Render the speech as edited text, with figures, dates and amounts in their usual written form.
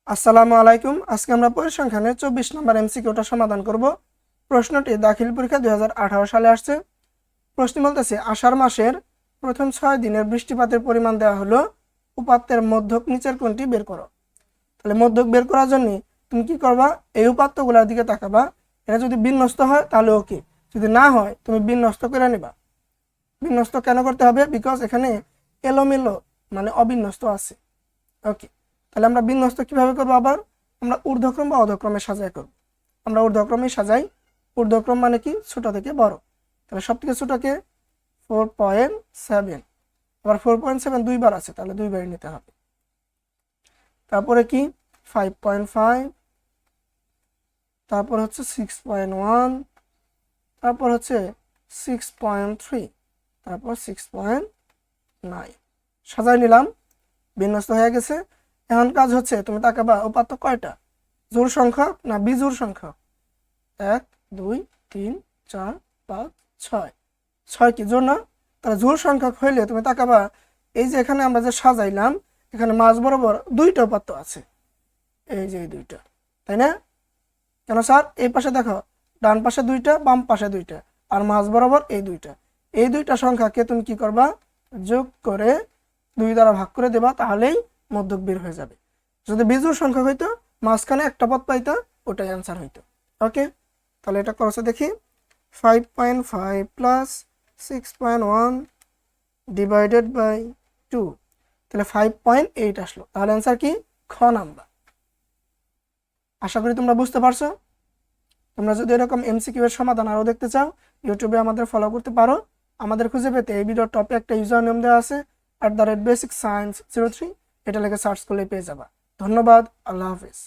আসসালামু আলাইকুম। আজকে আমরা পরিসংখ্যানের 24 নম্বর এমসিকিউটা সমাধান করব। প্রশ্নটি দাখিল পরীক্ষা 2018 সালে আসছে। প্রশ্ন বলতেছে আষাঢ় মাসের প্রথম 6 দিনের বৃষ্টিপাতের পরিমাণ দেওয়া হলো, উপাত্তের মধ্যক নিচের কোনটি বের করো। তাহলে মধ্যক বের করার জন্য তুমি কি করবা, এই উপাত্তগুলোর দিকে তাকাবা। এটা যদি বিন্যস্ত হয় তাহলে ওকে, যদি না হয় তুমি বিন্যস্ত করে নিবা। বিন্যস্ত কেন করতে হবে? বিকজ এখানে এলোমেলো মানে অবিন্যস্ত আছে। ওকে, তাহলে আমরা বিন্যস্ত কিভাবে করবো? আবার আমরা ঊর্ধ্বক্রম বা অধক্রমে সাজাই করব। আমরা ঊর্ধ্বক্রমে সাজাই। ঊর্ধ্বক্রম মানে কি? ছোট থেকে বড়। তাহলে সব থেকে ছোটকে 4.7, আবার 4.7 দুইবার আছে, তাহলে দুইবারই নিতে হবে। তারপরে কি 5.5, তারপর হচ্ছে 6.1, তারপর হচ্ছে 6.3, তারপর 6.9 সাজাই নিলাম। বিন্যস্ত হয়ে গেছে। এখন কাজ হচ্ছে তুমি তাকাবা উপাত্ত কয়টা, জোড় সংখ্যক না বিজোড় সংখ্যক। 1 2 3 4 5 6, 6 কি জোড় না? তাহলে জোড় সংখ্যক হইলে তুমি তাকাবা এই যে এখানে আমরা যে সাজাইলাম, এখানে মাঝ বরাবর দুইটা উপাত্ত আছে, এই যে এই দুইটা, তাই না? কেন স্যার? এই পাশে দেখো, ডান পাশে দুইটা, বাম পাশে দুইটা, আর মাঝ বরাবর এই দুইটা। এই দুইটা সংখ্যাকে তুমি কি করবা, যোগ করে 2 দ্বারা ভাগ করে দেবা, তাহলেই মধ্যক বের হয়ে যাবে। যদি বিজোড় সংখ্যা হইতো মাঝখানে একটা পদ পাইতা, ওটাই অ্যান্সার হইতো। ওকে, তাহলে এটা করছে দেখি। 5.5 প্লাস 6.1 ডিভাইডেড বাই 2, তাহলে 5.8 আসলো। তাহলে অ্যান্সার কি? খ নাম্বার। আশা করি তোমরা বুঝতে পারছো। তোমরা যদি এরকম এমসিকিউ এর সমাধান আরও দেখতে চাও, ইউটিউবে আমাদের ফলো করতে পারো। আমাদের খুঁজে পেতে এই ভিডিওর টপে একটা ইউজার নেম দেওয়া আছে @basicscience03, এটা লিখে সার্চ করলে পেয়ে যাবা। ধন্যবাদ, আল্লাহ হাফেজ।